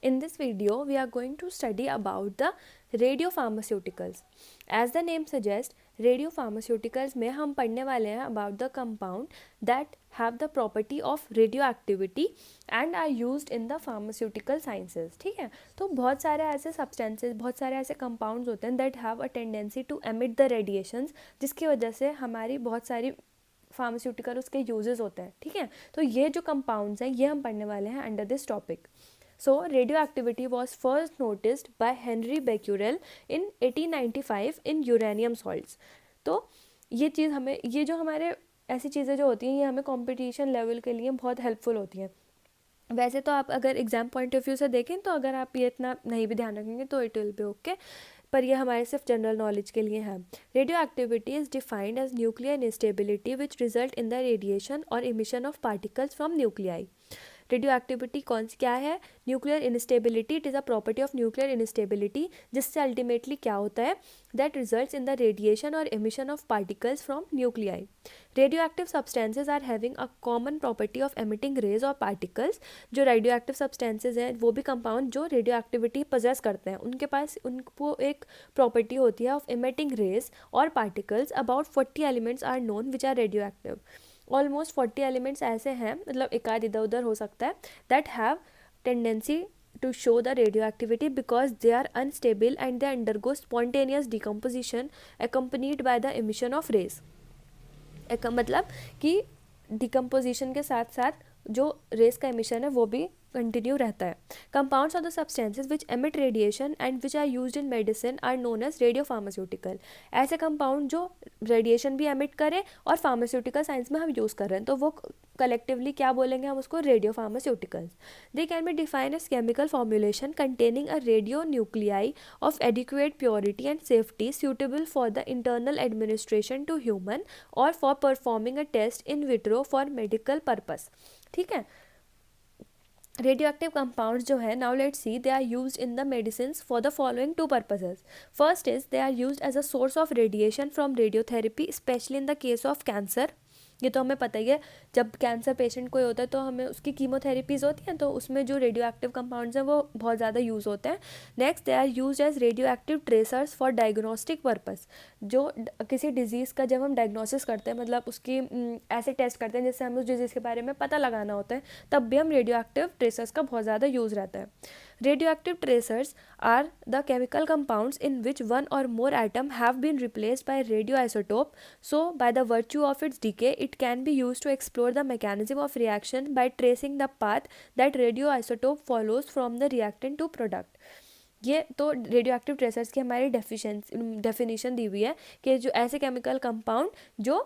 In this video, we are going to study about the radiopharmaceuticals. As the name suggests, radiopharmaceuticals में हम पढ़ने वाले हैं about the compound that have the property of radioactivity and are used in the pharmaceutical sciences. ठीक है, तो बहुत सारे ऐसे substances, बहुत सारे ऐसे compounds होते हैं that have a tendency to emit the radiations, जिसकी वजह से हमारी बहुत सारी फार्मास्यूटिकल उसके यूजेस होते हैं. ठीक है, तो ये जो कंपाउंड्स हैं ये हम पढ़ने वाले हैं under this topic. So radioactivity was first noticed by Henry Becquerel in 1895 in uranium salts. तो ये चीज़ हमें, ये जो हमारे ऐसी चीज़ें जो होती हैं ये हमें कॉम्पिटिशन लेवल के लिए बहुत हेल्पफुल होती हैं. वैसे तो आप अगर एग्ज़ाम पॉइंट ऑफ व्यू से देखें तो अगर आप ये इतना नहीं भी ध्यान रखेंगे तो इट विल बी ओके, पर ये हमारे सिर्फ जनरल नॉलेज के लिए है. Radioactivity is defined as nuclear instability which result in the radiation और emission of particles from nuclei. Radioactivity कौन सी क्या है? Nuclear instability. It is a property of nuclear instability, जिससे अल्टीमेटली क्या होता है, that results in the radiation और emission of particles from nuclei. Radioactive substances are having a common property of emitting rays और particles. जो radioactive substances हैं वो भी कंपाउंड जो रेडियो एक्टिविटी पोजेस करते हैं, उनके पास उनको एक प्रॉपर्टी होती है ऑफ एमिटिंग रेज और particles. About 40 elements are known which are radio active. Almost 40 elements ऐसे हैं, मतलब एक आध इधर उधर हो सकता है, that have tendency to show the radioactivity because they are unstable and they undergo spontaneous decomposition accompanied by the emission of rays. मतलब कि डिकम्पोजिशन के साथ साथ जो रेस का एमिशन है वो भी कंटिन्यू रहता है. Compounds of the substances which emit radiation and which are used in medicine are known as radio pharmaceutical. ऐसे कंपाउंड जो रेडिएशन भी एमिट करें और फार्मास्यूटिकल साइंस में हम यूज़ कर रहे हैं तो वो कलेक्टिवली क्या बोलेंगे हम उसको? Radio pharmaceuticals. They can be defined as chemical formulation containing a radio nuclei of adequate purity and safety suitable for the internal administration to human or for performing a test in vitro for medical purpose. ठीक है, radioactive compounds जो है, now let's see, they are used in the medicines for the following two purposes. First is they are used as a source of radiation from radiotherapy, especially in the case of cancer. ये तो हमें पता ही है, जब cancer patient कोई होता है तो हमें उसकी कीमोथेरेपीज़ होती हैं तो उसमें जो रेडियो एक्टिव कंपाउंड्स हैं वो बहुत ज़्यादा यूज़ होते हैं. Next, they are used as radio active tracers for diagnostic purpose. जो किसी डिजीज़ का जब हम डायग्नोसिस करते हैं, मतलब उसकी ऐसे टेस्ट करते हैं जिससे हमें उस डिजीज़ के बारे में पता लगाना होता है, तब भी हम रेडियो एक्टिव ट्रेसर्स का बहुत ज़्यादा यूज़ रहता है. Radioactive tracers are the chemical compounds in which one or more atoms have been replaced by radioisotope. So, by the virtue of its decay, it can be used to explore the mechanism of reaction by tracing the path that radioisotope follows from the reactant to product. ये तो radio active tracers की हमारी definition दी हुई है कि जो ऐसे chemical compound जो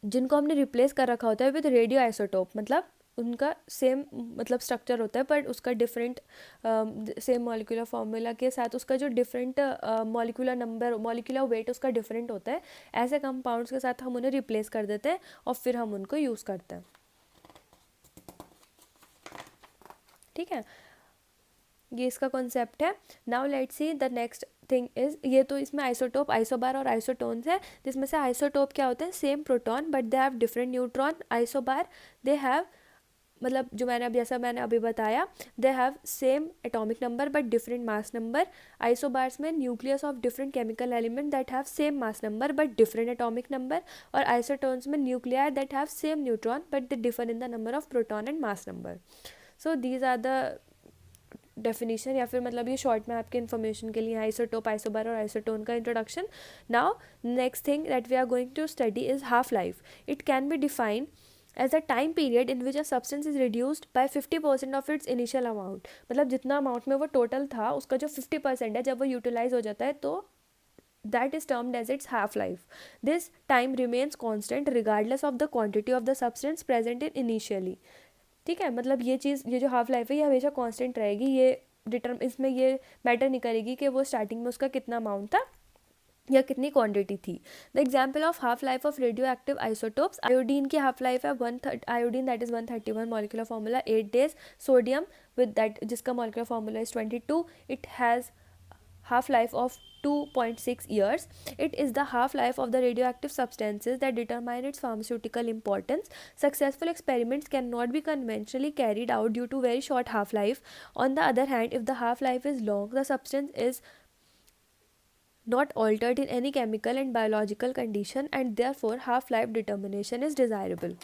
जिनको हमने रिप्लेस कर रखा होता है विद रेडियो आइसोटोप, मतलब उनका सेम मतलब स्ट्रक्चर होता है पर उसका डिफरेंट सेम मॉलिक्यूलर फार्मूला के साथ उसका जो different molecular number, molecular weight उसका डिफरेंट होता है. ऐसे कंपाउंड्स के साथ हम उन्हें रिप्लेस कर देते हैं और फिर हम उनको यूज़ करते हैं. ठीक है, ये इसका कॉन्सेप्ट है. Now let's see the next thing is, ये तो इसमें आइसोटोप, आइसोबार और आइसोटोन्स है, जिसमें से आइसोटोप क्या होते हैं? Same proton but they have different neutron. Isobar they have, मतलब जो मैंने अभी बताया, they have same atomic number but different mass number. Isobars में nucleus of different chemical element that have same mass number but different atomic number. और isotones में nuclei that have same neutron but they differ in the number of proton and mass number. So these are the definition, या फिर मतलब ये short में आपके information के लिए आइसोटोप, आइसोबार और आइसोटोन का introduction. Now next thing that we are going to study is half life. It can be defined as a time period in which a substance is reduced by 50% of its initial amount. मतलब जितना amount में वो total था उसका जो 50% है जब वो यूटिलाइज हो जाता है तो that is termed as its half life. This time remains constant regardless of the quantity of the substance present in initially. ठीक है, मतलब ये चीज़, ये जो हाफ लाइफ है ये हमेशा कांस्टेंट रहेगी. ये इसमें ये मैटर नहीं करेगी कि वो स्टार्टिंग में उसका कितना अमाउंट था या कितनी क्वांटिटी थी. The example of half life of radioactive isotopes, iodine की हाफ लाइफ है iodine that is 131 molecular formula 8 days. Sodium with that जिसका molecular formula is 22, it has half-life of 2.6 years. It is the half-life of the radioactive substances that determine its pharmaceutical importance. Successful experiments cannot be conventionally carried out due to very short half-life. On the other hand, if the half-life is long, the substance is not altered in any chemical and biological condition, and therefore half-life determination is desirable.